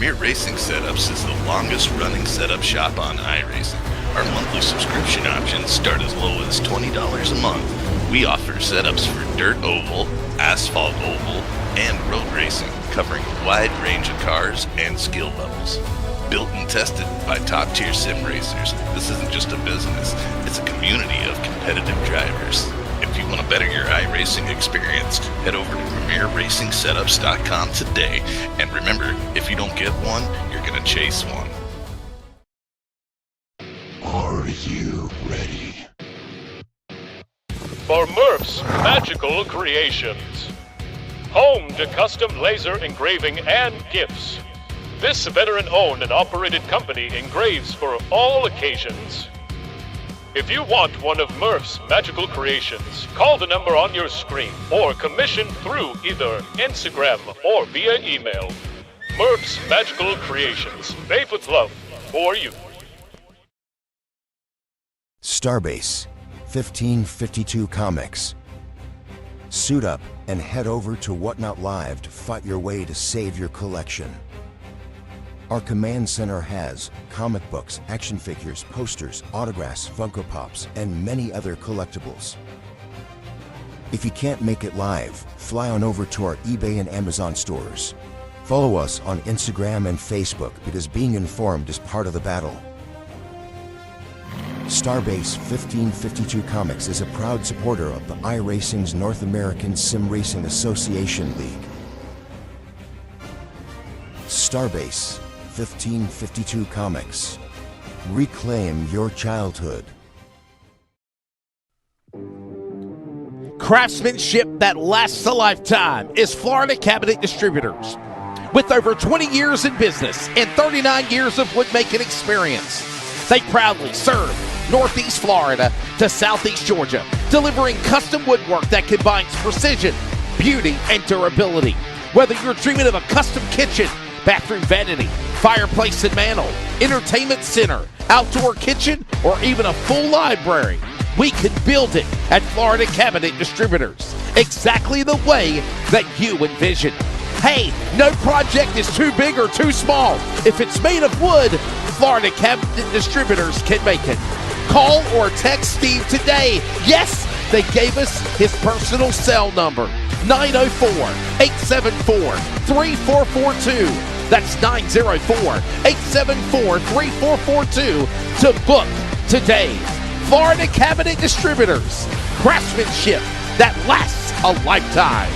Premier Racing Setups is the longest running setup shop on iRacing. Our monthly subscription options start as low as $20 a month. We offer setups for dirt oval, asphalt oval, and road racing, covering a wide range of cars and skill levels. Built and tested by top-tier sim racers, this isn't just a business, it's a community of competitive drivers. If you want to better your iRacing experience, head over to PremierRacingSetups.com today. And remember, if you don't get one, you're going to chase one. Are you ready? For Murph's Magical Creations. Home to custom laser engraving and gifts. This veteran-owned and operated company engraves for all occasions. If you want one of Murph's Magical Creations, call the number on your screen or commission through either Instagram or via email. Murph's Magical Creations, made with love for you. Starbase 1552 Comics. Suit up and head over to Whatnot Live to fight your way to save your collection. Our command center has comic books, action figures, posters, autographs, Funko Pops, and many other collectibles. If you can't make it live, fly on over to our eBay and Amazon stores. Follow us on Instagram and Facebook because being informed is part of the battle. Starbase 1552 Comics is a proud supporter of the iRacing's North American Sim Racing Association League. Starbase 1552 Comics. Reclaim your childhood. Craftsmanship that lasts a lifetime is Florida Cabinet Distributors. With over 20 years in business and 39 years of woodmaking experience, they proudly serve Northeast Florida to Southeast Georgia, delivering custom woodwork that combines precision, beauty, and durability. Whether you're dreaming of a custom kitchen, bathroom vanity, fireplace and mantel, entertainment center, outdoor kitchen, or even a full library, we can build it at Florida Cabinet Distributors, exactly the way that you envision. Hey, no project is too big or too small. If it's made of wood, Florida Cabinet Distributors can make it. Call or text Steve today. Yes, they gave us his personal cell number, 904-874-3442. That's 904-874-3442 to book today. Florida Cabinet Distributors, craftsmanship that lasts a lifetime.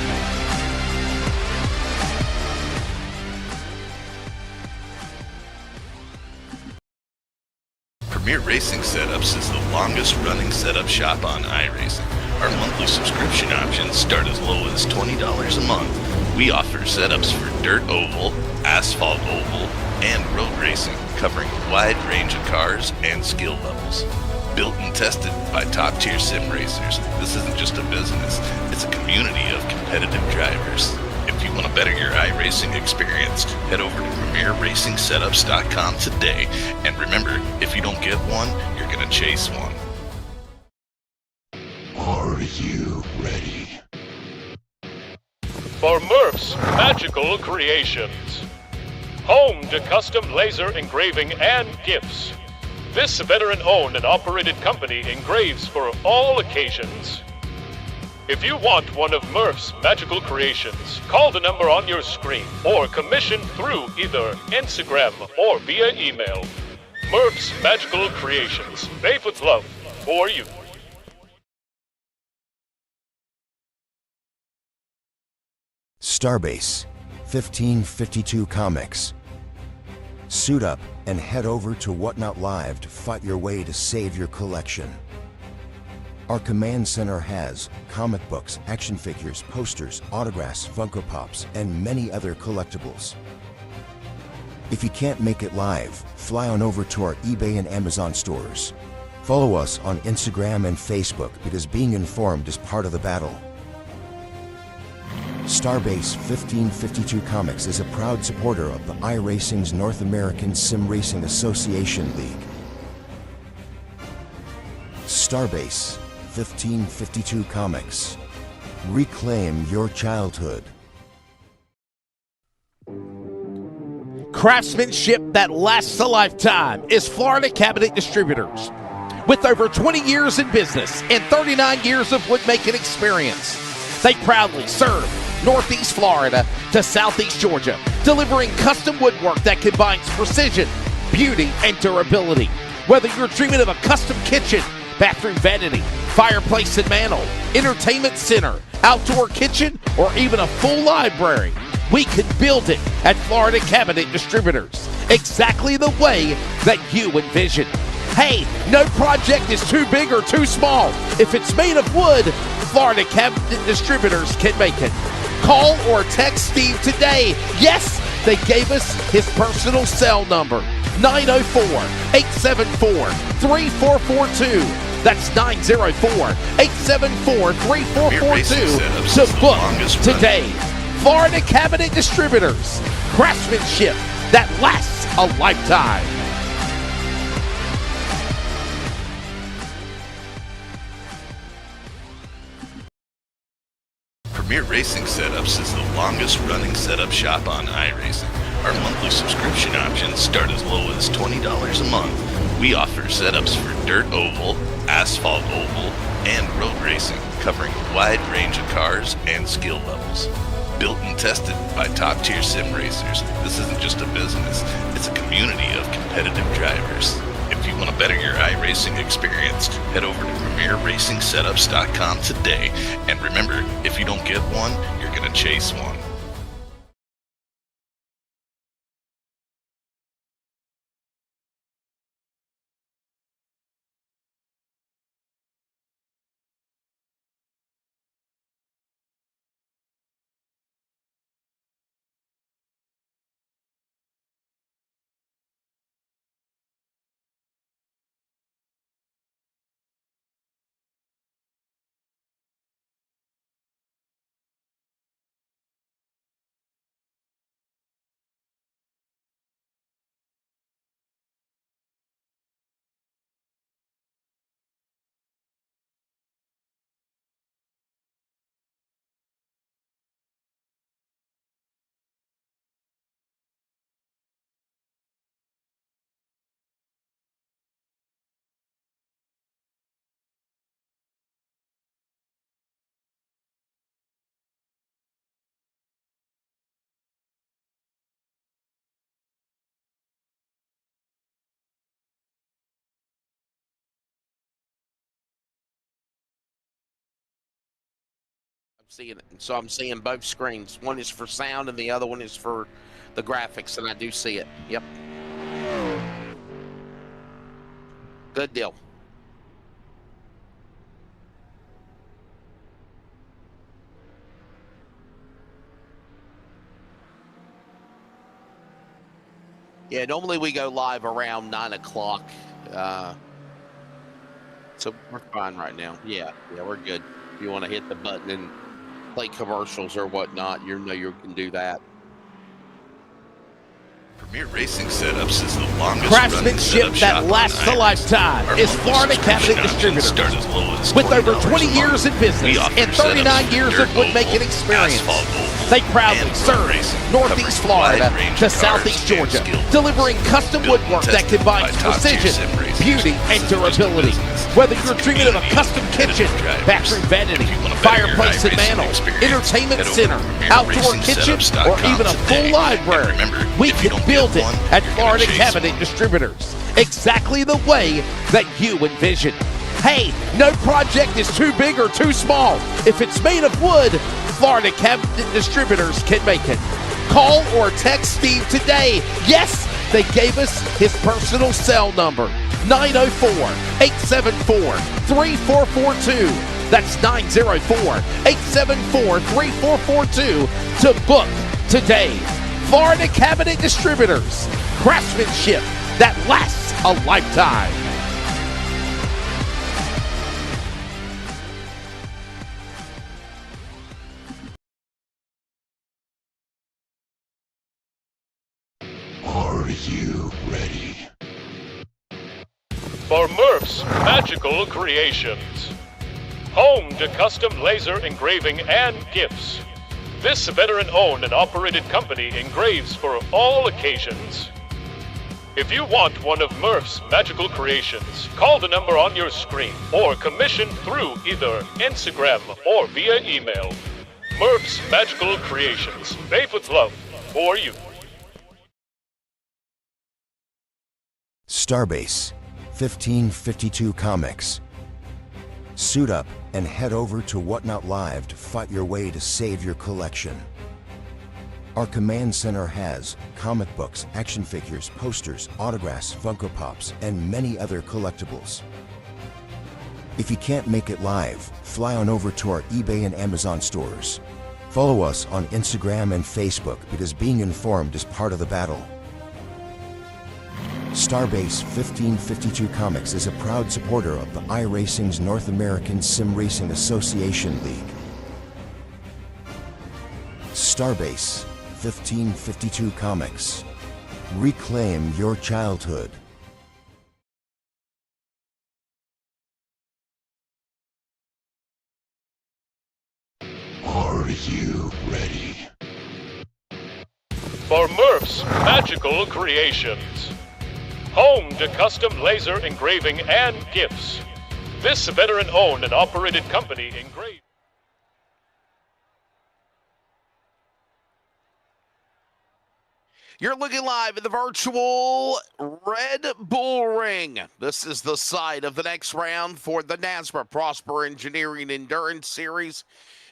Premier Racing Setups is the longest running setup shop on iRacing. Our monthly subscription options start as low as $20 a month. We offer setups for dirt oval, asphalt oval, and road racing, covering a wide range of cars and skill levels. Built and tested by top-tier sim racers, this isn't just a business, it's a community of competitive drivers. If you want to better your iRacing experience, head over to PremierRacingSetups.com today. And remember, if you don't get one, you're going to chase one. Are you ready? For Murph's Magical Creations. Home to custom laser engraving and gifts. This veteran-owned and operated company engraves for all occasions. If you want one of Murph's Magical Creations, call the number on your screen or commission through either Instagram or via email. Murph's Magical Creations, made with love for you. Starbase 1552 Comics. Suit up and head over to Whatnot Live to fight your way to save your collection. Our command center has comic books, action figures, posters, autographs, Funko Pops, and many other collectibles. If you can't make it live, fly on over to our eBay and Amazon stores. Follow us on Instagram and Facebook because being informed is part of the battle. Starbase 1552 Comics is a proud supporter of the iRacing's North American Sim Racing Association League. Starbase 1552 Comics. Reclaim your childhood. Craftsmanship that lasts a lifetime is Florida Cabinet Distributors. With over 20 years in business and 39 years of woodmaking experience, they proudly serve Northeast Florida to Southeast Georgia, delivering custom woodwork that combines precision, beauty, and durability. Whether you're dreaming of a custom kitchen, bathroom vanity, fireplace and mantel, entertainment center, outdoor kitchen, or even a full library, we can build it at Florida Cabinet Distributors, exactly the way that you envision. Hey, no project is too big or too small. If it's made of wood, Florida Cabinet Distributors can make it. Call or text Steve today. Yes, they gave us his personal cell number, 904-874-3442. That's 904-874-3442 to book today. Florida Cabinet Distributors, craftsmanship that lasts a lifetime. Premier Racing Setups is the longest running setup shop on iRacing. Our monthly subscription options start as low as $20 a month. We offer setups for dirt oval, asphalt oval, and road racing, covering a wide range of cars and skill levels. Built and tested by top-tier sim racers, this isn't just a business, it's a community of competitive drivers. If you want to better your iRacing experience, head over to PremierRacingSetups.com today. And remember, if you don't get one, you're going to chase one. I'm seeing both screens. One is for sound and the other one is for the graphics, and I do see it. Yep. Good deal. Yeah, normally we go live around 9 o'clock. So we're fine right now. Yeah, we're good. If you want to hit the button and play commercials or whatnot, you know you can do that. Premier Racing Setups is the longest Craftsmanship that lasts a lifetime is Florida Cabinet Distributors. With over 20 years in business and 39 years of woodmaking experience, they proudly serve Northeast Florida to Southeast Georgia, delivering custom woodwork that combines precision, beauty, and durability. Whether you're dreaming of a custom kitchen, bathroom vanity, fireplace and mantel, entertainment center, outdoor kitchen, or even a full library, we can build it at Florida Cabinet Distributors, exactly the way that you envision. Hey, no project is too big or too small. If it's made of wood, Florida Cabinet Distributors can make it. Call or text Steve today. Yes, they gave us his personal cell number, 904-874-3442. That's 904-874-3442 to book today. Florida Cabinet Distributors, craftsmanship that lasts a lifetime. Are you ready? For Murph's Magical Creations. Home to custom laser engraving and gifts. This veteran-owned and operated company engraves for all occasions. If you want one of Murph's magical creations, call the number on your screen or commission through either Instagram or via email. Murph's Magical Creations, made with love for you. Starbase 1552 Comics. Suit up and head over to Whatnot Live to fight your way to save your collection. Our command center has comic books, action figures, posters, autographs, Funko Pops, and many other collectibles. If you can't make it live, fly on over to our eBay and Amazon stores. Follow us on Instagram and Facebook because being informed is part of the battle. Starbase 1552 Comics is a proud supporter of the iRacing's North American Sim Racing Association League. Starbase 1552 Comics. Reclaim your childhood. Are you ready? For Murph's Magical Creations. Home to custom laser engraving and gifts. This veteran-owned and operated company engraves. You're looking live at the virtual Red Bull Ring. This is the site of the next round for the NASRA Prosper Engineering Endurance Series,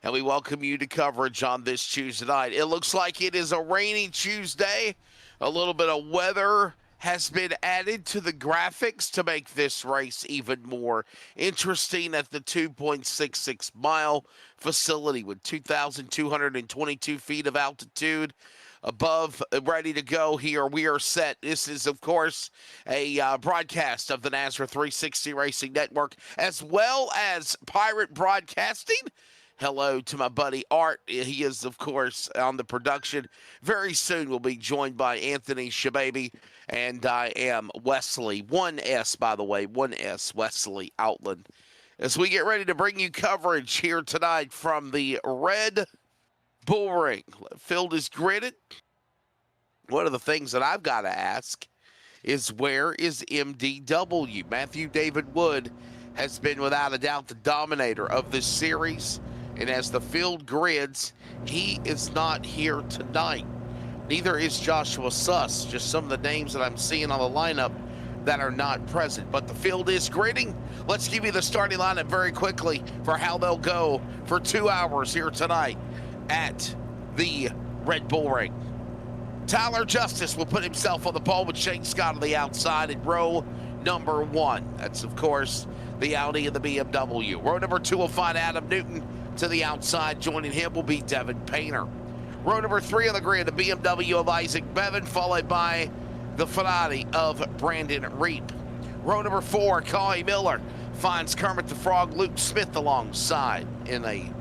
and we welcome you to coverage on this Tuesday night. It looks like it is a rainy Tuesday. A little bit of weather has been added to the graphics to make this race even more interesting at the 2.66 mile facility with 2,222 feet of altitude. Above, ready to go here. We are set. This is, of course, a broadcast of the NASRA 360 Racing Network, as well as Pirate Broadcasting. Hello to my buddy Art. He is, of course, on the production. Very soon we'll be joined by Anthony Shababy, and I am Wesley. 1S, by the way, 1S, Wesley Outland. As we get ready to bring you coverage here tonight from the Red Bull Ring. Field is gridded. One of the things that I've got to ask is, where is MDW? Matthew David Wood has been without a doubt the dominator of this series. And as the field grids, he is not here tonight. Neither is Joshua Suss, just some of the names that I'm seeing on the lineup that are not present. But the field is gridding. Let's give you the starting lineup very quickly for how they'll go for 2 hours here tonight at the Red Bull Ring. Tyler Justice will put himself on the pole with Shane Scott on the outside in row number 1. That's, of course, the Audi and the BMW. Row number 2 will find Adam Newton to the outside. Joining him will be Devin Painter. Row number 3 on the grid, the BMW of Isaac Bevan, followed by the Ferrari of Brandon Reap. Row number 4, Kyle Miller finds Kermit the Frog, Luke Smith alongside in a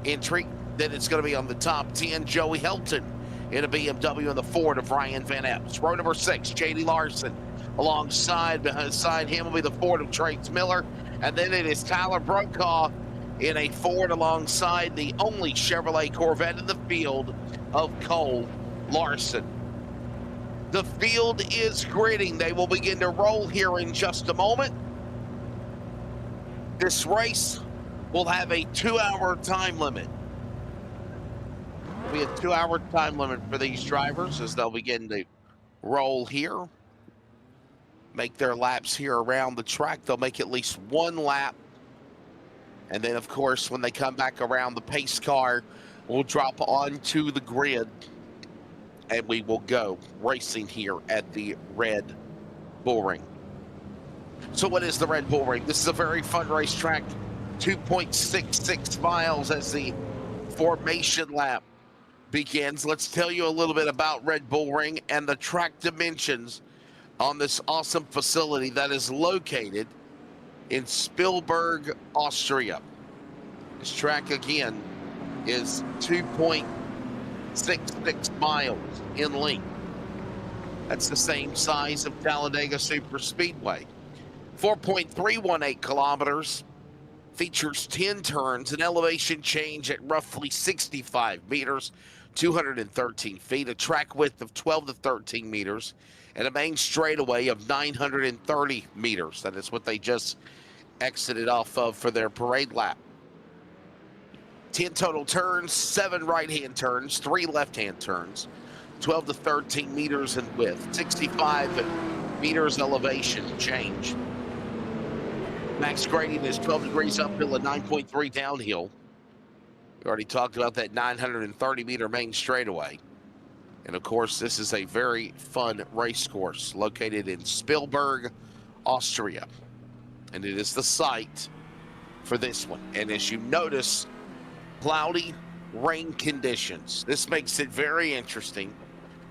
entry. Then it's going to be on the top 10, Joey Helton in a BMW in the Ford of Ryan Van Epps. Row number 6, J.D. Larson. Alongside, beside him will be the Ford of Trace Miller. And then it is Tyler Brokaw in a Ford alongside the only Chevrolet Corvette in the field of Cole Larson. The field is gridding. They will begin to roll here in just a moment. This race will have a 2-hour time limit. There'll be a 2-hour time limit for these drivers as they'll begin to roll here. Make their laps here around the track. They'll make at least one lap. And then, of course, when they come back around, the pace car will drop onto the grid. And we will go racing here at the Red Bull Ring. So what is the Red Bull Ring? This is a very fun racetrack. 2.66 miles as the formation lap begins. Let's tell you a little bit about Red Bull Ring and the track dimensions on this awesome facility that is located in Spielberg, Austria. This track, again, is 2.66 miles in length. That's the same size of Talladega Super Speedway. 4.318 kilometers Features 10 turns, an elevation change at roughly 65 meters, 213 feet, a track width of 12 to 13 meters, and a main straightaway of 930 meters. That is what they just exited off of for their parade lap. 10 total turns, 7 right-hand turns, 3 left-hand turns, 12 to 13 meters in width, 65 meters elevation change. Max grading is 12 degrees uphill and 9.3 downhill. We already talked about that 930-meter main straightaway. And, of course, this is a very fun race course located in Spielberg, Austria. And it is the site for this one. And as you notice, cloudy rain conditions. This makes it very interesting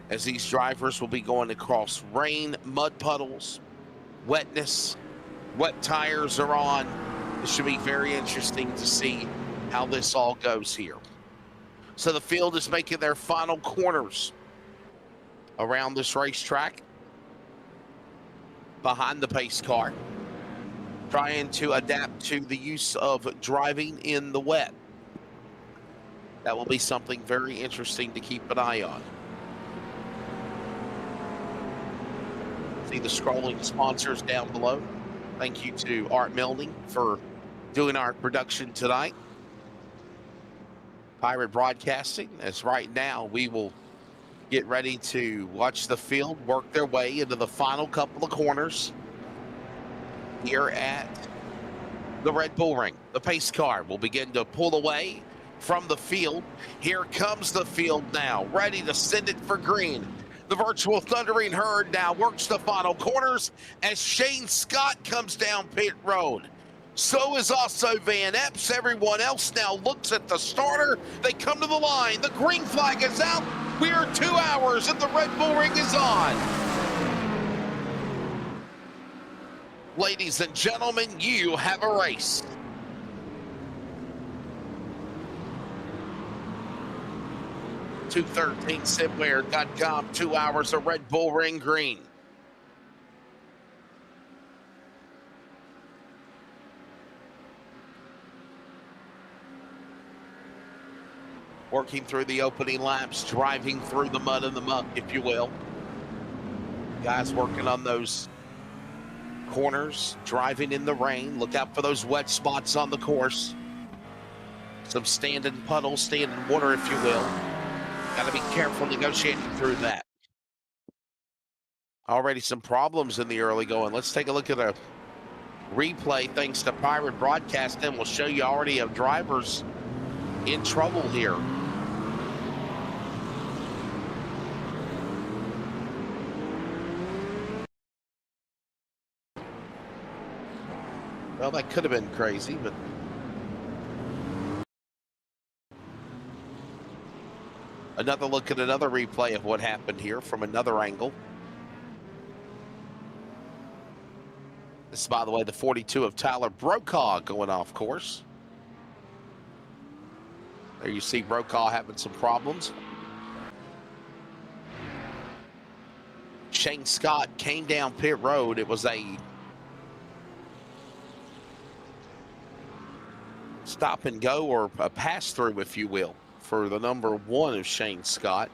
as these drivers will be going across rain, mud puddles, wetness. Wet tires are on. It should be very interesting to see how this all goes here. So the field is making their final corners around this racetrack behind the pace car, trying to adapt to the use of driving in the wet. That will be something very interesting to keep an eye on. See the scrolling sponsors down below. Thank you to Art Melding for doing our production tonight. Pirate Broadcasting, as right now we will get ready to watch the field work their way into the final couple of corners here at the Red Bull Ring. The pace car will begin to pull away from the field. Here comes the field now, ready to send it for green. The virtual thundering herd now works the final corners as Shane Scott comes down pit road. So is also Van Epps. Everyone else now looks at the starter. They come to the line. The green flag is out. We are 2 hours and the Red Bull Ring is on. Ladies and gentlemen, you have a race. .213simware.com, 2 hours of Red Bull Ring green. Working through the opening laps, driving through the mud and the muck, if you will. Guys working on those corners, driving in the rain. Look out for those wet spots on the course. Some standing puddles, standing water, if you will. Got to be careful negotiating through that. Already some problems in the early going. Let's take a look at a replay thanks to Pirate Broadcasting. We'll show you already have drivers in trouble here. Well, that could have been crazy, but another look at another replay of what happened here from another angle. This is, by the way, the 42 of Tyler Brokaw going off course. There you see Brokaw having some problems. Shane Scott came down pit road. It was a stop and go, or a pass through, if you will, for the number 1 of Shane Scott.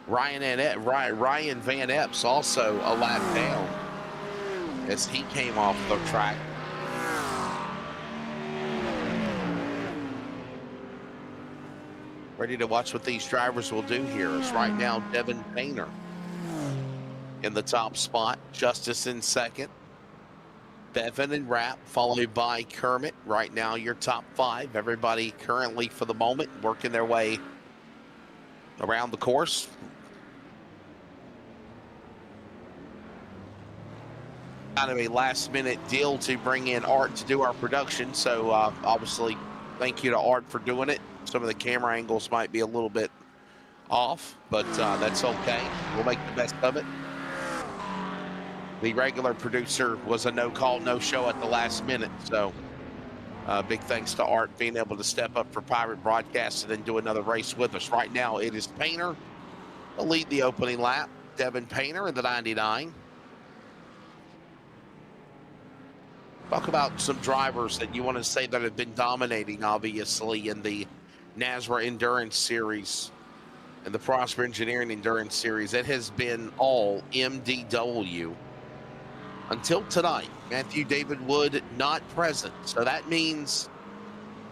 Ryan Van Epps also a lap down as he came off the track. Ready to watch what these drivers will do here. It's right now Devin Painter in the top spot, Justice in second, Bevan and Rapp, followed by Kermit. Right now, your top 5. Everybody currently, for the moment, working their way around the course. Kind of a last-minute deal to bring in Art to do our production. So, obviously, thank you to Art for doing it. Some of the camera angles might be a little bit off, but that's okay. We'll make the best of it. The regular producer was a no-call, no-show at the last minute. So big thanks to Art being able to step up for Pirate Broadcast and then do another race with us. Right now, it is Painter to lead the opening lap. Devin Painter in the 99. Talk about some drivers that you want to say that have been dominating, obviously, in the NASRA Endurance Series and the Prosper Engineering Endurance Series. It has been all MDW until tonight. Matthew David Wood not present. So that means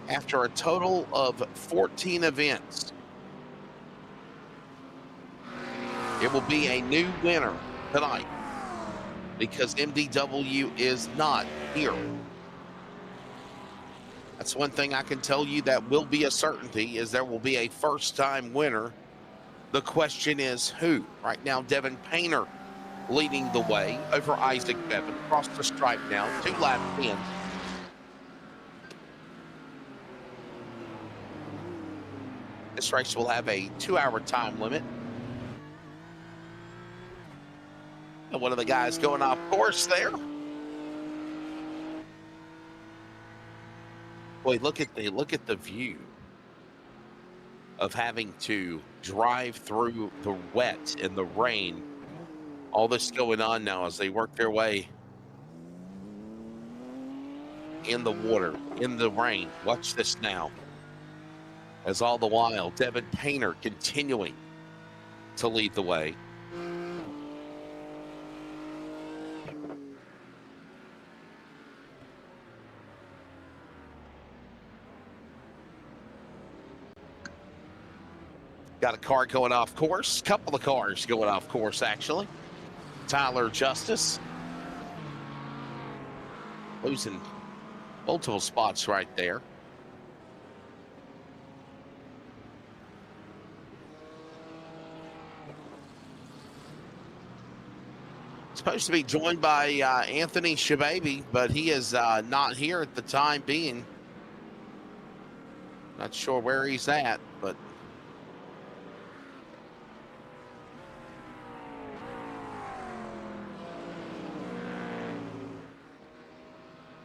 after a total of 14 events, it will be a new winner tonight because MDW is not here. That's one thing I can tell you that will be a certainty, is there will be a first-time winner. The question is who? Right now, Devin Painter leading the way over Isaac Bevan. Across the stripe now, 2 laps in. This race will have a 2-hour time limit. And one of the guys going off course there. Boy, look at the view of having to drive through the wet and the rain. All this going on now as they work their way in the water, in the rain. Watch this now. As all the while, Devin Painter continuing to lead the way. Got a car going off course. Couple of cars going off course, actually. Tyler Justice losing multiple spots right there. Supposed to be joined by Anthony Shababy, but he is not here at the time being. Not sure where he's at, but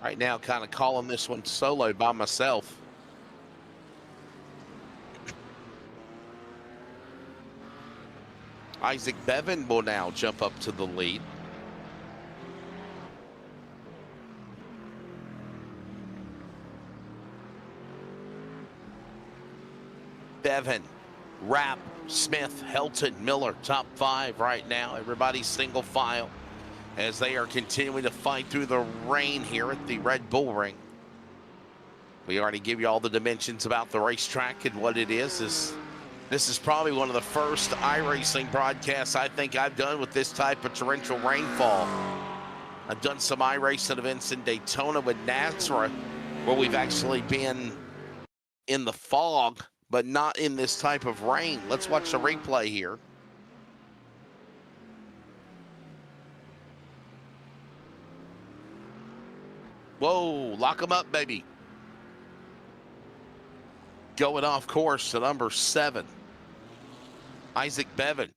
right now, kind of calling this one solo by myself. Isaac Bevan will now jump up to the lead. Bevan, Rapp, Smith, Helton, Miller, top 5 right now. Everybody's single file as they are continuing to fight through the rain here at the Red Bull Ring. We already give you all the dimensions about the racetrack and what it is. This is probably one of the first iRacing broadcasts I think I've done with this type of torrential rainfall. I've done some iRacing events in Daytona with NASRA where we've actually been in the fog, but not in this type of rain. Let's watch the replay here. Whoa, lock them up, baby. Going off course to number 7. Isaac Bevan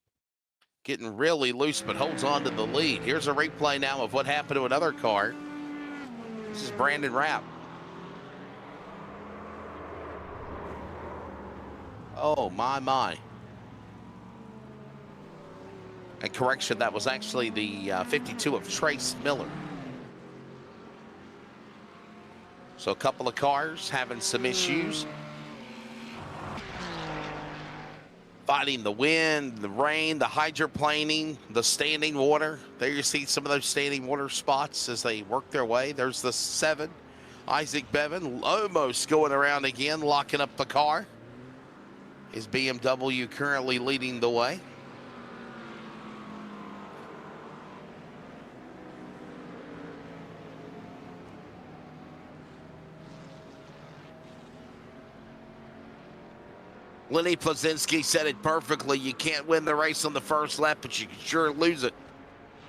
getting really loose, but holds on to the lead. Here's a replay now of what happened to another car. This is Brandon Rapp. Oh, my. And correction, that was actually the 52 of Trace Miller. So a couple of cars having some issues. Fighting the wind, the rain, the hydroplaning, the standing water. There you see some of those standing water spots as they work their way. There's the 7. Isaac Bevan almost going around again, locking up the car. His BMW currently leading the way. Lenny Plazinski said it perfectly. You can't win the race on the first lap, but you can sure lose it,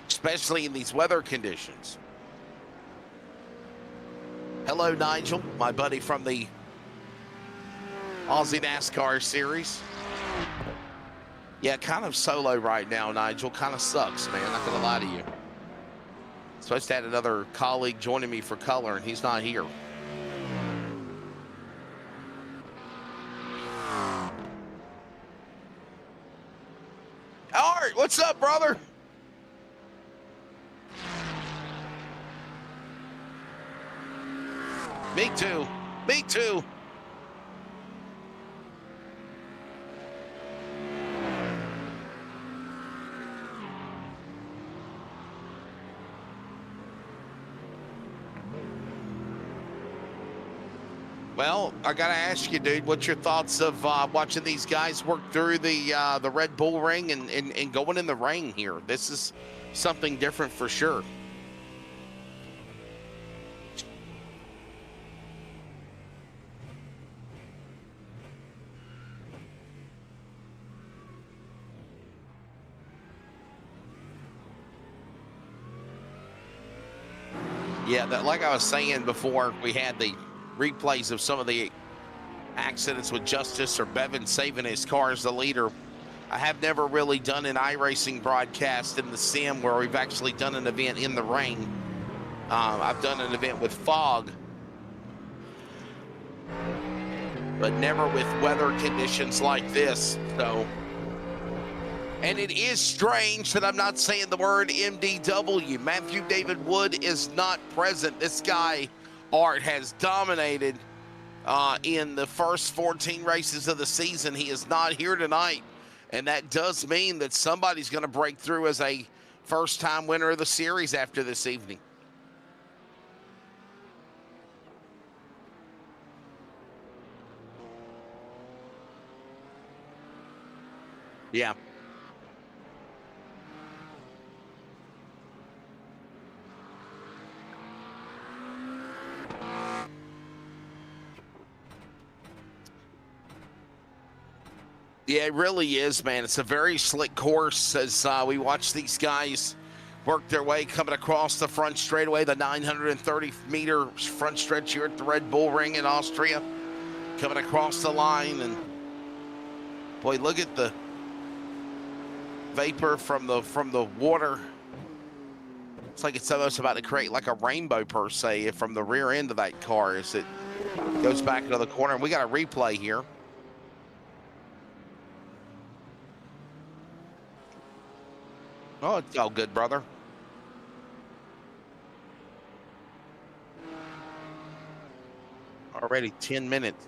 especially in these weather conditions. Hello, Nigel, my buddy from the Aussie NASCAR series. Yeah, kind of solo right now, Nigel. Kind of sucks, man. Not going to lie to you. Supposed to have another colleague joining me for color, and he's not here. Art, what's up, brother? Me too. Me too. Well, I gotta ask you, dude, what's your thoughts of watching these guys work through the Red Bull Ring and going in the rain here? This is something different for sure. Yeah, like I was saying before, we had the replays of some of the accidents with Justice or Bevan saving his car as the leader. I have never really done an iRacing broadcast in the sim where we've actually done an event in the rain. I've done an event with fog, but never with weather conditions like this. So, and it is strange that I'm not saying the word MDW. Matthew David Wood is not present. This guy, Art, has dominated in the first 14 races of the season. He is not here tonight, and that does mean that somebody's going to break through as a first-time winner of the series after this evening. Yeah. Yeah, it really is, man. It's a very slick course as we watch these guys work their way coming across the front straightaway, the 930-meter front stretch here at the Red Bull Ring in Austria. Coming across the line, and boy, look at the vapor from the water. It's like it's almost about to create like a rainbow per se from the rear end of that car as it goes back into the corner. And we got a replay here. Oh, it's all good, brother. Already 10 minutes.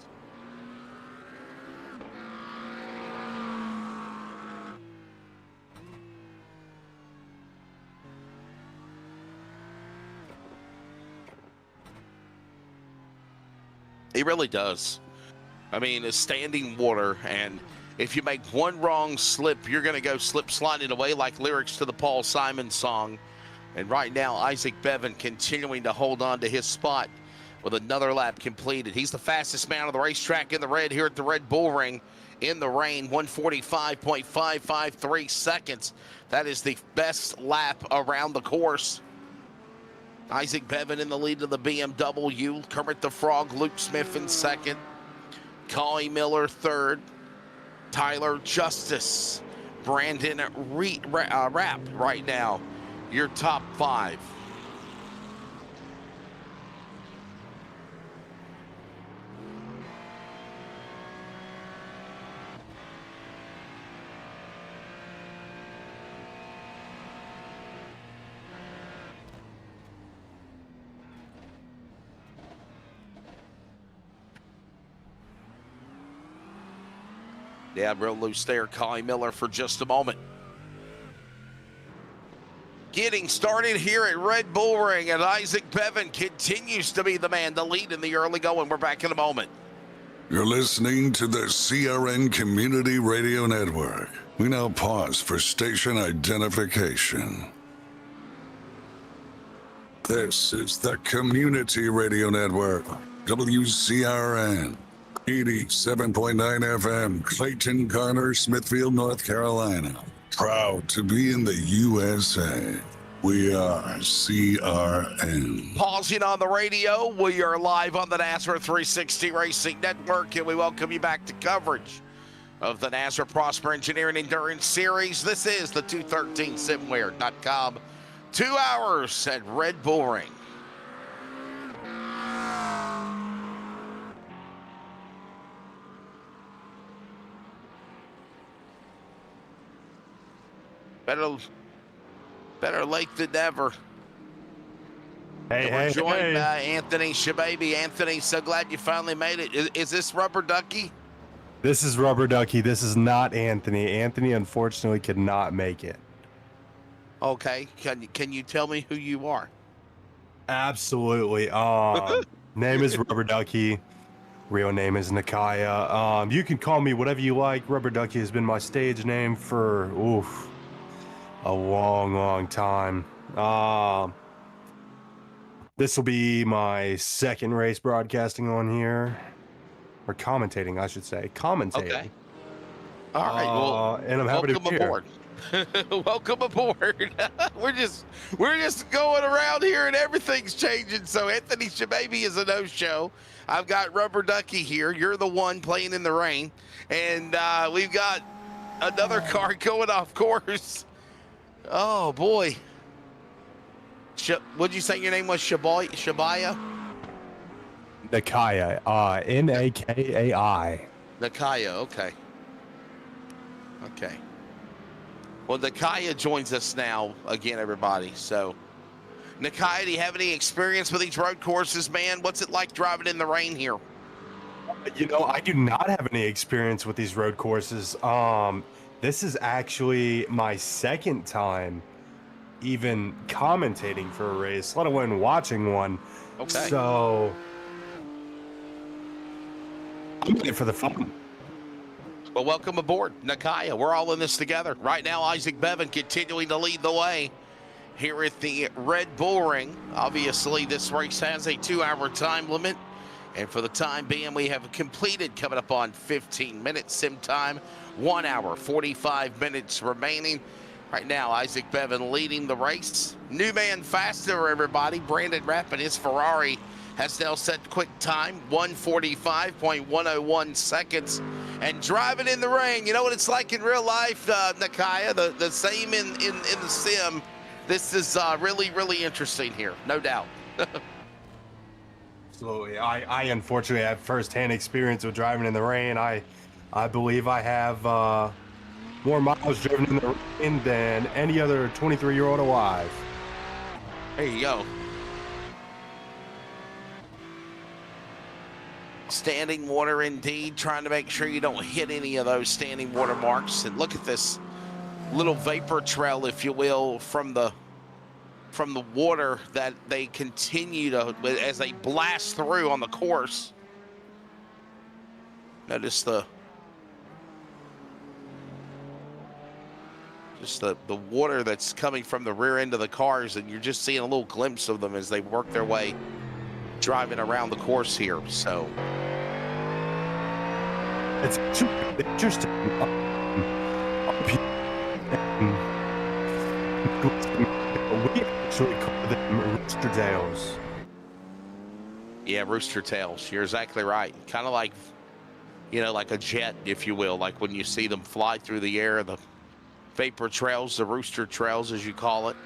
He really does. I mean, it's standing water, and if you make one wrong slip, you're going to go slip sliding away like lyrics to the Paul Simon song. And right now, Isaac Bevan continuing to hold on to his spot with another lap completed. He's the fastest man on the racetrack in the red here at the Red Bull Ring in the rain, 145.553 seconds. That is the best lap around the course. Isaac Bevan in the lead of the BMW. Kermit the Frog, Luke Smith in second. Collie Miller third. Tyler Justice, Brandon Rapp right now, your top five. Yeah, real loose there, Collie Miller for just a moment. Getting started here at Red Bull Ring, and Isaac Bevan continues to be the man to lead in the early going. We're back in a moment. You're listening to the CRN Community Radio Network. We now pause for station identification. This is the Community Radio Network, WCRN. 87.9 FM, Clayton, Garner, Smithfield, North Carolina. Proud to be in the USA. We are CRN. Pausing on the radio, we are live on the NASRA 360 Racing Network, and we welcome you back to coverage of the NASRA Prosper Engineering Endurance Series. This is the 213simware.com. 2 hours at Red Bull Ring. Better late than never. And we're joined by Anthony Shababy. Anthony, so glad you finally made it. Is this Rubber Ducky? This is Rubber Ducky. This is not Anthony. Anthony, unfortunately, could not make it. Okay. Can you tell me who you are? Absolutely. Name is Rubber Ducky. Real name is Nakaya. You can call me whatever you like. Rubber Ducky has been my stage name for a long time. This will be my second race broadcasting on here. Or commentating, I should say. Commentating. Okay. All right. Well, and I'm happy to be aboard. Welcome aboard. We're just going around here and everything's changing. So Anthony Shababy is a no-show. I've got Rubber Ducky here. You're the one playing in the rain. And we've got another car going off course. Oh, boy. What'd you say your name was? Shabaya? Nakaya. Nakai. Nakaya, okay. Okay. Well, Nakaya joins us now again, everybody. So, Nakaya, do you have any experience with these road courses, man? What's it like driving in the rain here? You know, I do not have any experience with these road courses. This is actually my second time even commentating for a race, let alone watching one. Okay. So, I'm in it for the fun. Well, welcome aboard, Nakaya. We're all in this together. Right now, Isaac Bevan continuing to lead the way here at the Red Bull Ring. Obviously, this race has a 2-hour time limit. And for the time being, we have completed coming up on 15 minutes sim time. 1 hour, 45 minutes remaining. Right now, Isaac Bevan leading the race. New man faster, everybody. Brandon Rapp and his Ferrari has now set quick time, 1:45.101 seconds. And driving in the rain, you know what it's like in real life, Nakaya? The same in the sim. This is really, really interesting here, no doubt. Absolutely. I unfortunately have firsthand experience with driving in the rain. I believe I have more miles driven in the rain than any other 23-year-old alive. There you go. Standing water indeed, trying to make sure you don't hit any of those standing water marks. And look at this little vapor trail, if you will, from the water that they continue to, as they blast through on the course. Notice the water that's coming from the rear end of the cars, and you're just seeing a little glimpse of them as they work their way driving around the course here. So it's interesting. We actually call them rooster tails. Yeah, rooster tails. You're exactly right. Kind of like, you know, like a jet, if you will, like when you see them fly through the air, the vapor trails, the rooster trails, as you call it.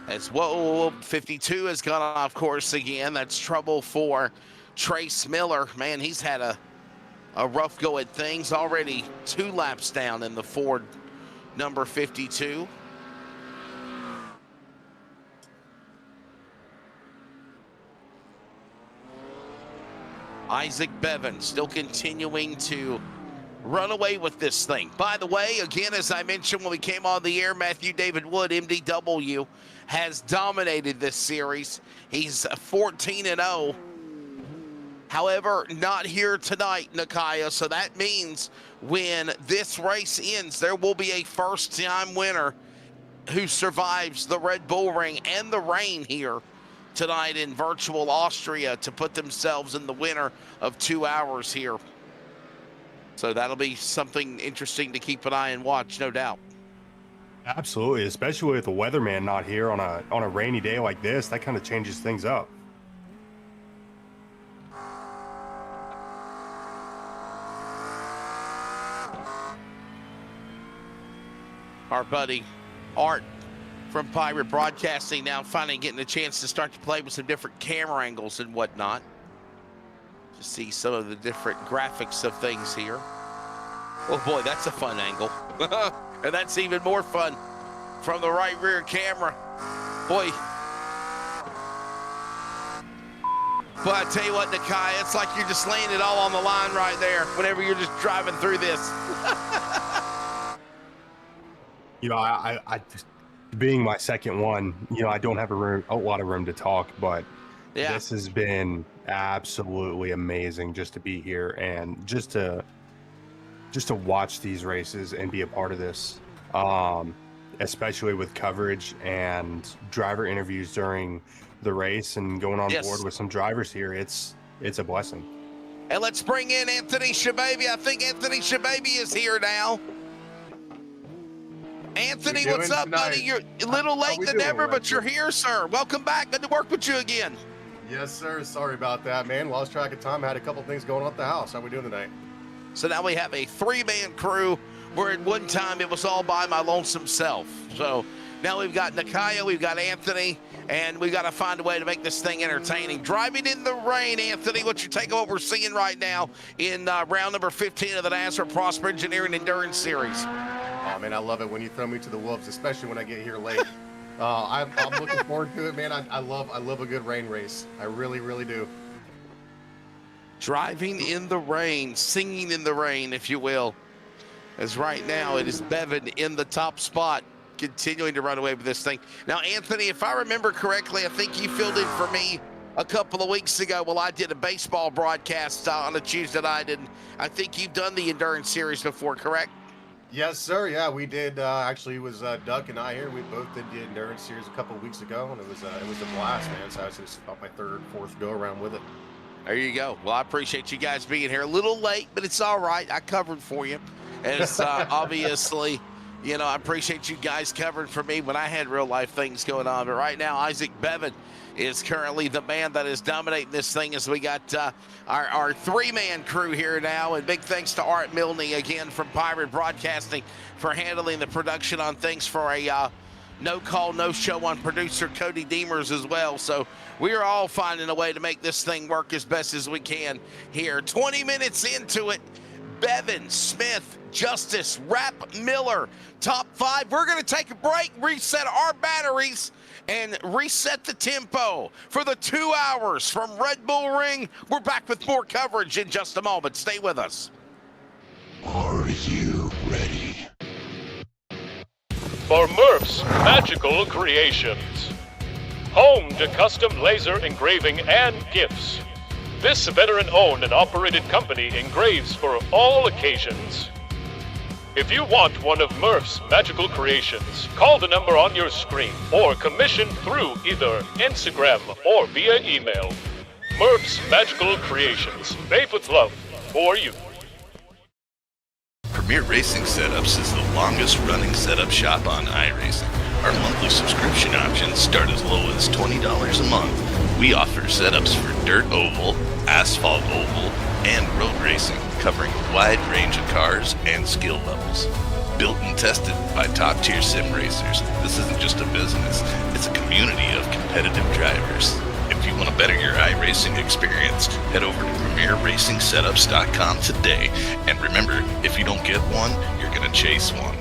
As whoa, 52 has gone off course again. That's trouble for Trace Miller. Man, he's had a rough go at things. Already 2 laps down in the Ford number 52. Isaac Bevan still continuing to run away with this thing. By the way, again, as I mentioned when we came on the air, Matthew David Wood, MDW, has dominated this series. He's 14-0. However, not here tonight, Nakaya. So that means when this race ends, there will be a first-time winner who survives the Red Bull Ring and the rain here tonight in virtual Austria to put themselves in the winner of 2 hours here. So that'll be something interesting to keep an eye and watch, no doubt. Absolutely, especially with the weatherman not here on a rainy day like this. That kind of changes things up. Our buddy Art from Pirate Broadcasting now finally getting a chance to start to play with some different camera angles and whatnot. To see some of the different graphics of things here. Oh boy, that's a fun angle. And that's even more fun from the right rear camera. Boy, But I tell you what, Nakai, it's like you're just laying it all on the line right there whenever you're just driving through this. I being my second one, I don't have a lot of room to talk, but Yeah. this has been absolutely amazing just to be here and just to watch these races and be a part of this, especially with coverage and driver interviews during the race and going on board with some drivers here. It's a blessing. And let's bring in Anthony Shababy. I think Anthony Shababy is here now. Anthony, what's up, buddy? You're a little late than ever, but you're here, sir. Welcome back. Good to work with you again. Yes, sir. Sorry about that, man. Lost track of time. I had a couple things going on at the house. How we doing tonight? So now we have a three-man crew, where at one time it was all by my lonesome self. So now we've got Nakaya, we've got Anthony, and we've got to find a way to make this thing entertaining. Driving in the rain, Anthony, what's your take on what we're seeing right now in round number 15 of the NASRA Prosper Engineering Endurance Series? Oh, man, I love it when you throw me to the wolves, especially when I get here late. I'm looking forward to it, man. I love a good rain race. I really, really do. Driving in the rain, singing in the rain, if you will. As right now, it is Bevan in the top spot, continuing to run away with this thing. Now, Anthony, if I remember correctly, I think you filled in for me a couple of weeks ago while I did a baseball broadcast on a Tuesday night, and I think you've done the Endurance Series before, correct? Yes, sir. Yeah, we did. Actually, it was Duck and I here. We both did the Endurance Series a couple of weeks ago, and it was a blast, man. So I was just about my third, fourth go around with it. There you go. Well, I appreciate you guys being here. A little late, but it's all right. I covered for you. As obviously, I appreciate you guys covering for me when I had real life things going on. But right now, Isaac Bevan is currently the man that is dominating this thing as we got our three-man crew here now. And big thanks to Art Milne again from Pirate Broadcasting for handling the production on things for a no call, no show on producer Cody Deemers as well. So we are all finding a way to make this thing work as best as we can here. 20 minutes into it, Bevan, Smith, Justice, Rapp, Miller, top five. We're going to take a break, reset our batteries, and reset the tempo for the 2 hours from Red Bull Ring. We're back with more coverage in just a moment. Stay with us. Are you ready? For Murph's Magical Creations, home to custom laser engraving and gifts. This veteran-owned and operated company engraves for all occasions. If you want one of Murph's Magical Creations, call the number on your screen or commission through either Instagram or via email. Murph's Magical Creations, made with love for you. Premier Racing Setups is the longest running setup shop on iRacing. Our monthly subscription options start as low as $20 a month. We offer setups for dirt oval, asphalt oval, and road racing, covering a wide range of cars and skill levels. Built and tested by top-tier sim racers, this isn't just a business, it's a community of competitive drivers. If you want to better your iRacing experience, head over to PremierRacingSetups.com today. And remember, if you don't get one, you're going to chase one.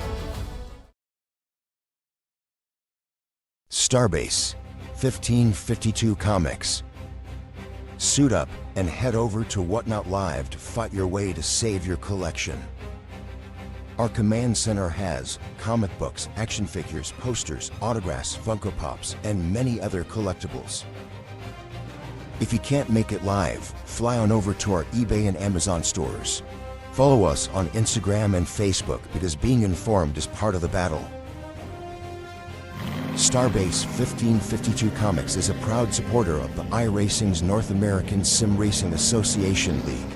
Starbase, 1552 Comics. Suit up and head over to Whatnot Live to fight your way to save your collection. Our command center has comic books, action figures, posters, autographs, Funko Pops, and many other collectibles. If you can't make it live, fly on over to our eBay and Amazon stores. Follow us on Instagram and Facebook because being informed is part of the battle. Starbase 1552 Comics is a proud supporter of the iRacing's North American Sim Racing Association League.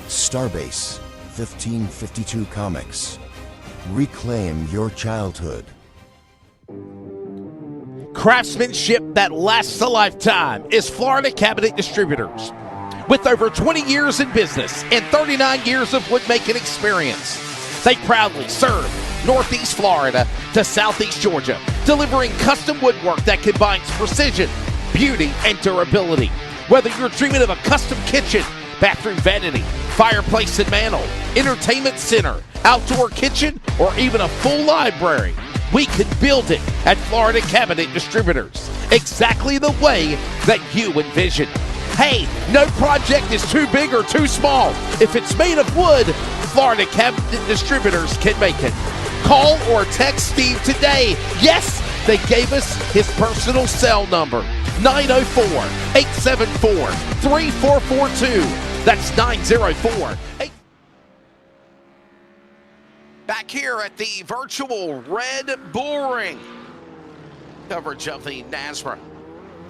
Starbase 1552 Comics. Reclaim your childhood. Craftsmanship that lasts a lifetime is Florida Cabinet Distributors. With over 20 years in business and 39 years of woodmaking experience, they proudly serve Northeast Florida to Southeast Georgia, delivering custom woodwork that combines precision, beauty, and durability. Whether you're dreaming of a custom kitchen, bathroom vanity, fireplace and mantle, entertainment center, outdoor kitchen, or even a full library, we can build it at Florida Cabinet Distributors. exactly the way that you envision. Hey, no project is too big or too small. If it's made of wood, Florida Cabinet Distributors can make it. Call or text Steve today. Yes, they gave us his personal cell number, 904-874-3442. That's 904-8. Back here at the virtual Red Bull Ring. Coverage of the NASRA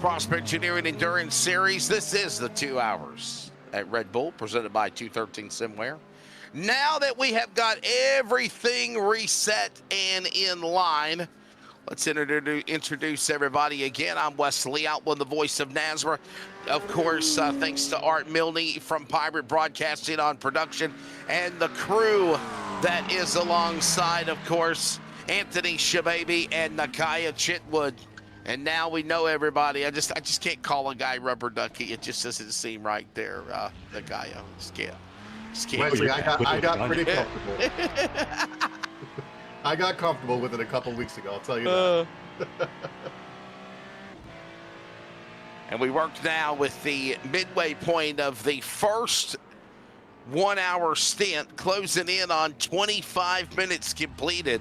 Prosper Engineering Endurance Series. This is the 2 hours at Red Bull, presented by 213 Simware. Now that we have got everything reset and in line, let's introduce everybody again. I'm Wesley Outland, the voice of NASRA. Of course, thanks to Art Milne from Pirate Broadcasting on production, and the crew that is alongside, of course, Anthony Shababy and Nakaya Chitwood. And now we know everybody. I just can't call a guy Rubber Ducky. It just doesn't seem right there, Nakaya. Just can't. Wesley, I got pretty comfortable. I got comfortable with it a couple weeks ago, I'll tell you that. And we worked now with the midway point of the first 1 hour stint, closing in on 25 minutes completed.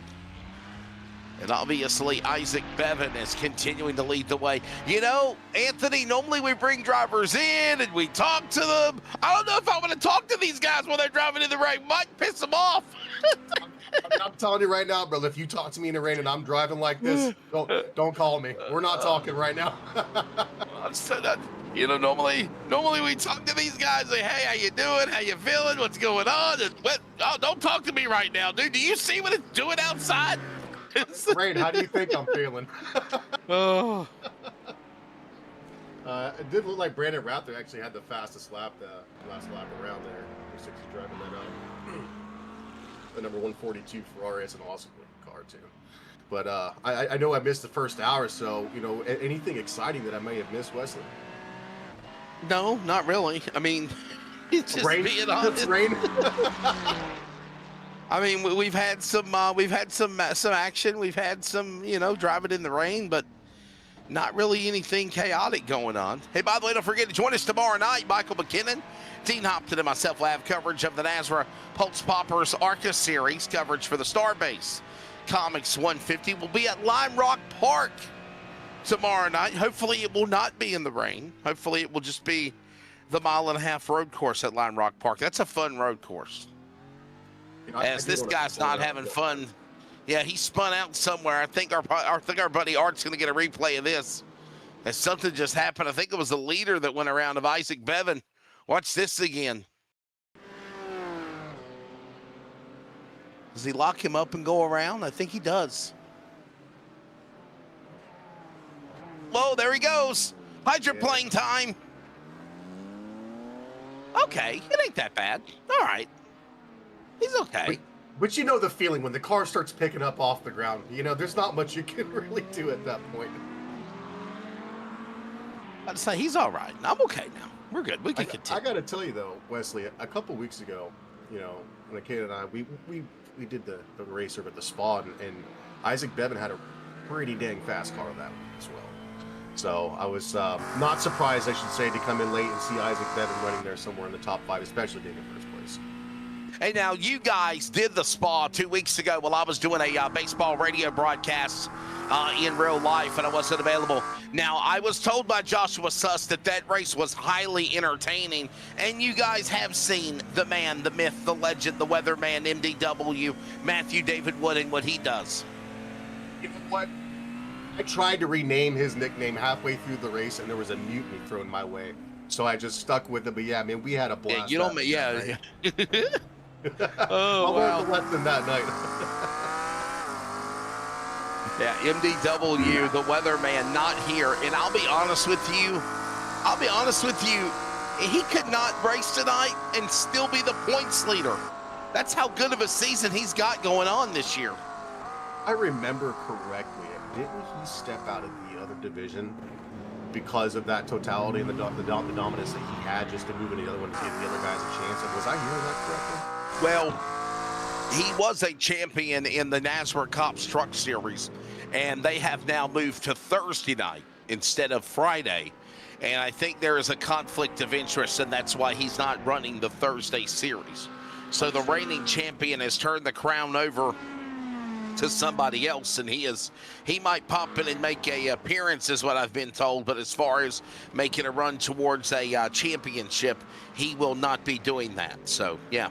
And obviously, Isaac Bevan is continuing to lead the way. You know, Anthony, normally we bring drivers in and we talk to them. I don't know if I want to talk to these guys while they're driving in the rain. Might piss them off. I'm telling you right now, brother, if you talk to me in the rain and I'm driving like this, don't call me. We're not talking right now. You know, normally we talk to these guys, say, hey, how you doing? How you feeling? What's going on? And don't talk to me right now, dude. Do you see what it's doing outside? Rain, how do you think I'm feeling? Oh. It did look like Brandon Raptor actually had the fastest lap, the last lap around there. 60 driving that up. The number 142 Ferrari is an awesome car too. But I know I missed the first hour, so you know, anything exciting that I may have missed, Wesley? No, not really. I mean, it's just rain. being honest. It's rain. I mean, we've had some action. We've had some, you know, driving in the rain, but not really anything chaotic going on. Hey, by the way, don't forget to join us tomorrow night. Michael McKinnon, Dean Hopton, and myself will have coverage of the NASRA Pulse Poppers ARCA Series, coverage for the Starbase Comics 150. We'll be at Lime Rock Park tomorrow night. Hopefully it will not be in the rain. Hopefully it will just be the 1.5 mile road course at Lime Rock Park. That's a fun road course. As this guy's not having fun. Yeah, he spun out somewhere. I think our buddy Art's going to get a replay of this. As something just happened. I think it was the leader that went around of Isaac Bevan. Watch this again. Does he lock him up and go around? I think he does. Whoa, there he goes. Hydroplane time. Okay, it ain't that bad. All right. He's okay. But you know the feeling when the car starts picking up off the ground. You know, there's not much you can really do at that point. I'd say he's all right. I'm okay now. We're good. We can continue. I got to tell you, though, Wesley, a couple weeks ago, you know, when Kate and I, we did the racer at the Spa, and Isaac Bevan had a pretty dang fast car that week as well. So I was not surprised, I should say, to come in late and see Isaac Bevan running there somewhere in the top 5, especially being in first place. Hey, now, you guys did the Spa 2 weeks ago while I was doing a baseball radio broadcast in real life, and I wasn't available. Now, I was told by Joshua Suss that race was highly entertaining, and you guys have seen the man, the myth, the legend, the weatherman, MDW, Matthew David Wood, and what he does. You know what? I tried to rename his nickname halfway through the race, and there was a mutiny thrown my way. So I just stuck with it. But yeah, I mean, we had a blast. Yeah, you don't. Yeah. Oh, wow. Less than that night. Yeah, MDW, the weatherman, not here. And I'll be honest with you. He could not race tonight and still be the points leader. That's how good of a season he's got going on this year. I remember correctly. Didn't he step out of the other division because of that totality and the dominance that he had just to move into the other one to give the other guys a chance? And was I hearing that correctly? Well, he was a champion in the NASRA C.O.P.S Truck Series, and they have now moved to Thursday night instead of Friday. And I think there is a conflict of interest, and that's why he's not running the Thursday series. So the reigning champion has turned the crown over to somebody else, and he might pop in and make a appearance, is what I've been told. But as far as making a run towards a championship, he will not be doing that. So, yeah.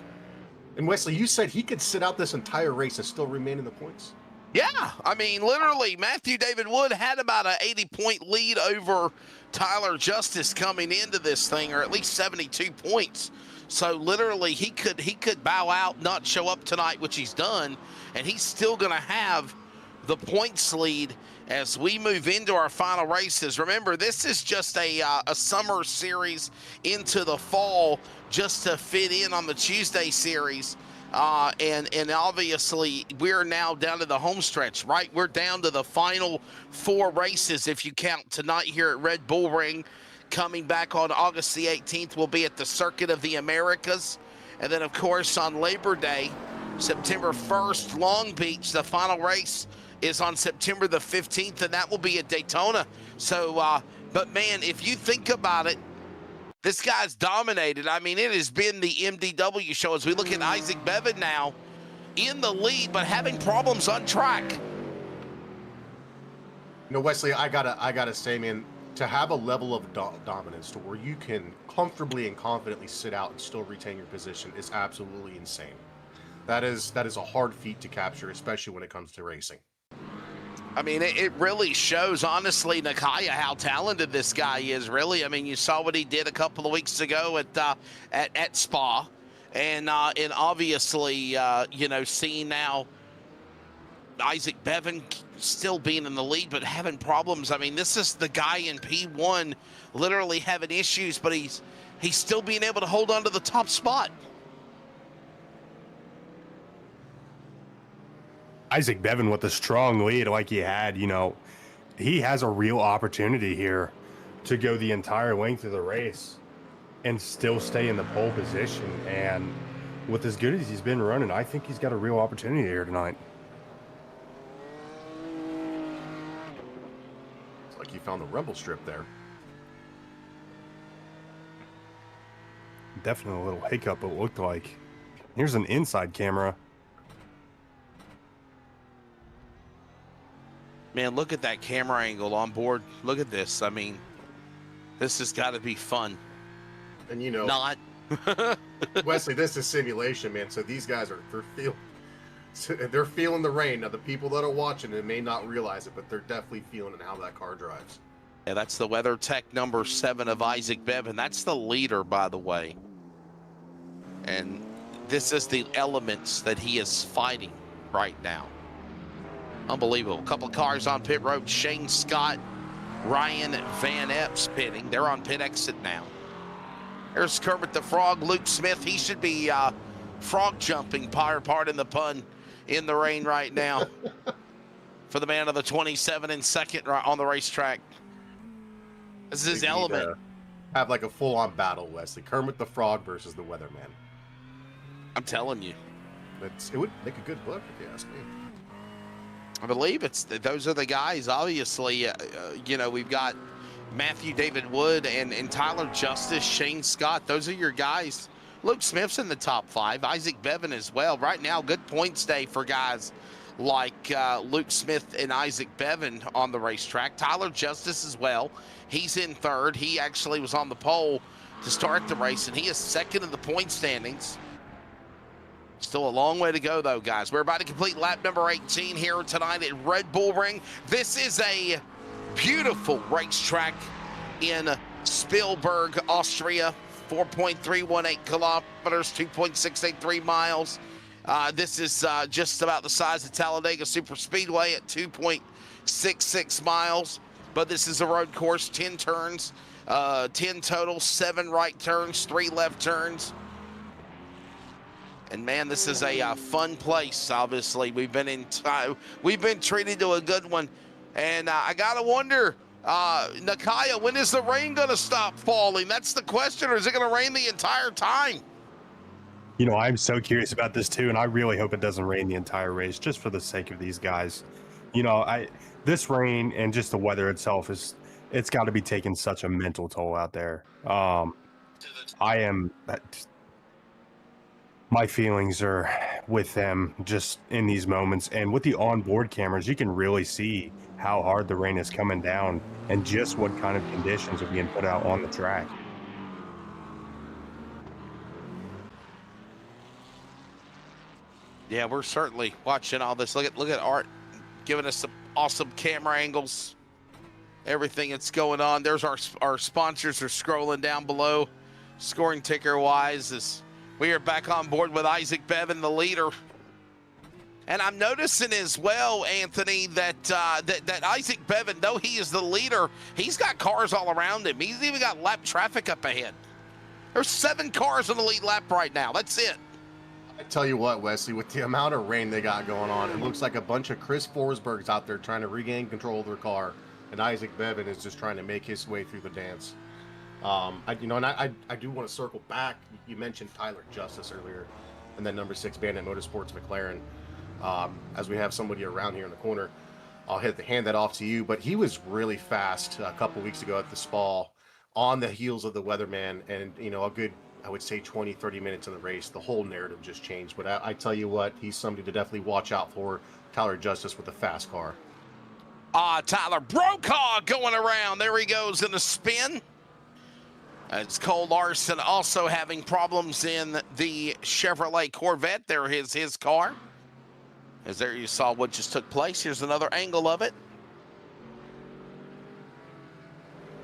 And Wesley, you said he could sit out this entire race and still remain in the points? Yeah, I mean, literally, Matthew David Wood had about an 80-point lead over Tyler Justice coming into this thing, or at least 72 points. So literally, he could bow out, not show up tonight, which he's done, and he's still going to have the points lead as we move into our final races. Remember, this is just a summer series into the fall, just to fit in on the Tuesday series. And obviously, we're now down to the home stretch, right? We're down to the final 4 races, if you count tonight here at Red Bull Ring. Coming back on August the 18th, we'll be at the Circuit of the Americas. And then, of course, on Labor Day, September 1st, Long Beach, the final race is on September the 15th, and that will be at Daytona. So, but man, if you think about it, this guy's dominated. I mean, it has been the MDW show as we look at Isaac Bevan now in the lead, but having problems on track. You know, Wesley, I gotta say, man, to have a level of dominance to where you can comfortably and confidently sit out and still retain your position is absolutely insane. That is a hard feat to capture, especially when it comes to racing. I mean, it really shows, honestly, Nakaya, how talented this guy is, really. I mean, you saw what he did a couple of weeks ago at Spa. And obviously, you know, seeing now Isaac Bevan still being in the lead, but having problems. I mean, this is the guy in P1 literally having issues, but he's still being able to hold on to the top spot. Isaac Bevan with a strong lead like he had, you know, he has a real opportunity here to go the entire length of the race and still stay in the pole position. And with as good as he's been running, I think he's got a real opportunity here tonight. It's like you found the rumble strip there. Definitely a little hiccup, it looked like. Here's an inside camera. Man, look at that camera angle on board. Look at this. I mean, this has got to be fun. And you know, not Wesley, this is simulation, man. So these guys they're feeling the rain. Now, the people that are watching it may not realize it, but they're definitely feeling it, how that car drives. Yeah, that's the Weather Tech number 7 of Isaac Bevan. That's the leader, by the way. And this is the elements that he is fighting right now. Unbelievable. A couple of cars on pit road. Shane Scott, Ryan Van Epps pitting. They're on pit exit now. There's Kermit the Frog, Luke Smith. He should be frog jumping, pardon the pun, in the rain right now for the man of the 27 and second on the racetrack. This is his element. Have like a full-on battle, Wesley. Kermit the Frog versus the Weatherman. I'm telling you. It would make a good book, if you ask me. I believe those are the guys. Obviously, you know, we've got Matthew David Wood and Tyler Justice, Shane Scott. Those are your guys. Luke Smith's in the top 5. Isaac Bevan as well. Right now, good points day for guys like Luke Smith and Isaac Bevan on the racetrack. Tyler Justice as well. He's in 3rd. He actually was on the pole to start the race, and he is 2nd in the point standings. Still a long way to go, though, guys. We're about to complete lap number 18 here tonight at Red Bull Ring. This is a beautiful racetrack in Spielberg, Austria. 4.318 kilometers, 2.683 miles. This is just about the size of Talladega Superspeedway at 2.66 miles. But this is a road course, 10 turns, 10 total, 7 right turns, 3 left turns. And man, this is a fun place. Obviously, we've been treated to a good one, and I gotta wonder, Nakaya, when is the rain gonna stop falling? That's the question. Or is it gonna rain the entire time? You know, I'm so curious about this too, and I really hope it doesn't rain the entire race, just for the sake of these guys. You know, this rain and just the weather itself is it's got to be taking such a mental toll out there. My feelings are with them just in these moments. And with the onboard cameras, you can really see how hard the rain is coming down and just what kind of conditions are being put out on the track. Yeah, we're certainly watching all this. Look at Art giving us some awesome camera angles. Everything that's going on. There's our sponsors are scrolling down below, scoring ticker wise, as we are back on board with Isaac Bevan, the leader. And I'm noticing as well, Anthony, that that Isaac Bevan, though he is the leader, he's got cars all around him. He's even got lap traffic up ahead. There's 7 cars on the lead lap right now. That's it. I tell you what, Wesley, with the amount of rain they got going on, it looks like a bunch of Chris Forsbergs out there trying to regain control of their car, and Isaac Bevan is just trying to make his way through the dance. I do want to circle back. You mentioned Tyler Justice earlier, and then number 6 Bandit Motorsports McLaren. As we have somebody around here in the corner, I'll hand that off to you. But he was really fast a couple weeks ago at the Spa, on the heels of the weatherman, and a good, I would say, 20-30 minutes in the race. The whole narrative just changed. But I tell you what, he's somebody to definitely watch out for. Tyler Justice with a fast car. Tyler Brokaw going around. There he goes in the spin. It's Cole Larson also having problems in the Chevrolet Corvette. There is his car. As there you saw what just took place. Here's another angle of it.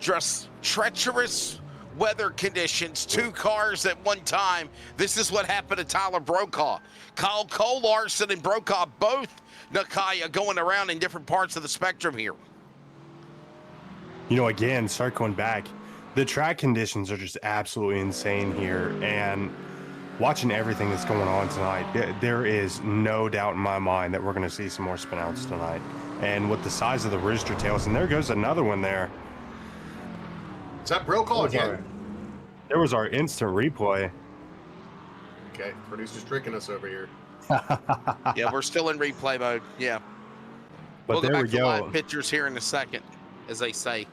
Just treacherous weather conditions. 2 cars at one time. This is what happened to Tyler Brokaw. Cole Larson and Brokaw both, Nakaya, going around in different parts of the spectrum here. Again, start going back. The track conditions are just absolutely insane here, and watching everything that's going on tonight, there is no doubt in my mind that we're going to see some more spinouts tonight. And with the size of the rooster tails, and there goes another one there. Is that Brokaw again? There was our instant replay. Okay, producer's tricking us over here. Yeah, we're still in replay mode. Yeah. But we'll there go back we to go. live pictures here in a second, as they say.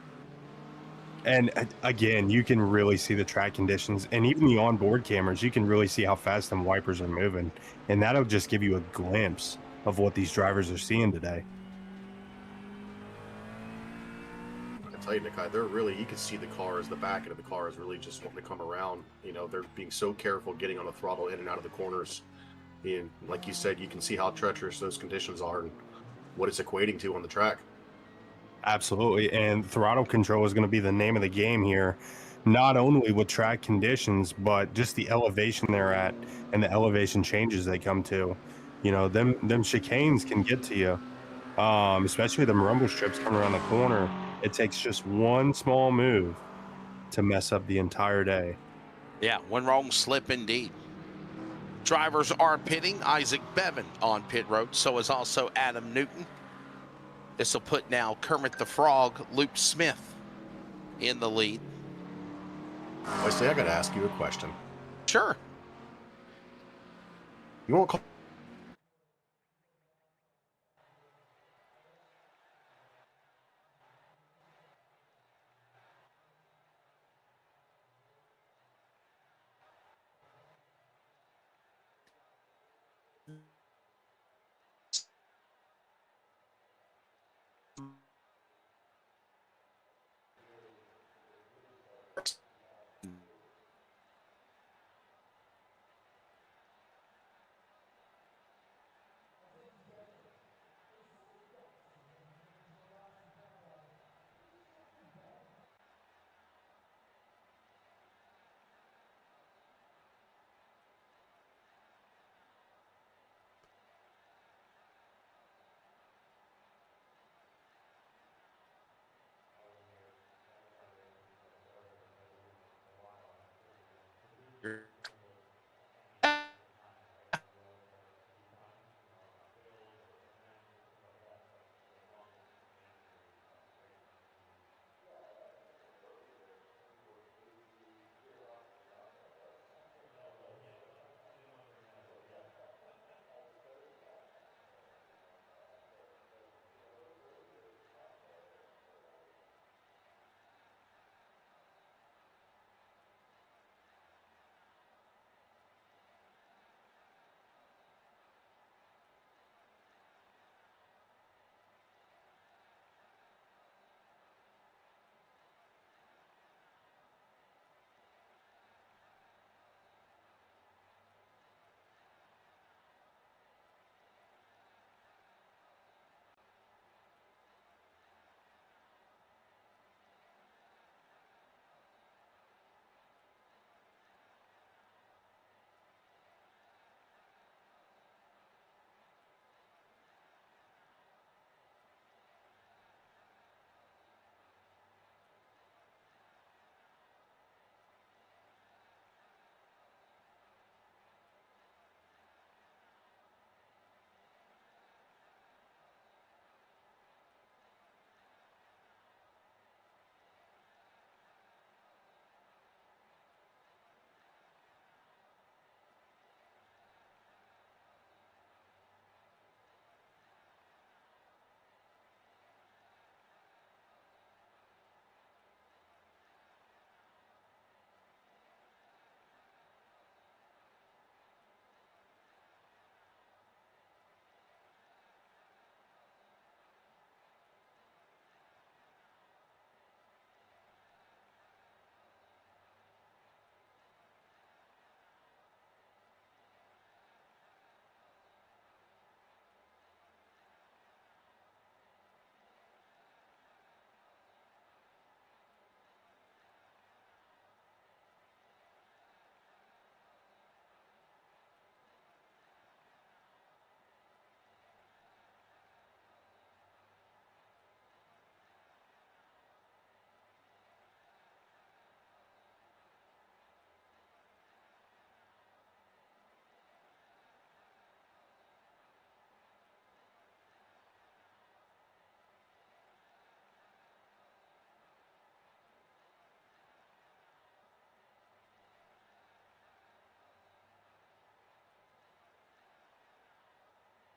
And again, you can really see the track conditions, and even the onboard cameras, you can really see how fast them wipers are moving. And that'll just give you a glimpse of what these drivers are seeing today. I tell you, Nikai, they're really, you can see the cars, the back end of the car is really just wanting to come around. They're being so careful getting on the throttle in and out of the corners. And like you said, you can see how treacherous those conditions are and what it's equating to on the track. Absolutely. And throttle control is going to be the name of the game here, not only with track conditions, but just the elevation they're at and the elevation changes they come to. Them chicanes can get to you, especially them rumble strips coming around the corner. It takes just one small move to mess up the entire day. Yeah, one wrong slip indeed. Drivers are pitting. Isaac Bevan on pit road. So is also Adam Newton. This will put now Kermit the Frog, Luke Smith in the lead. Wesley, I got to ask you a question. Sure. You won't call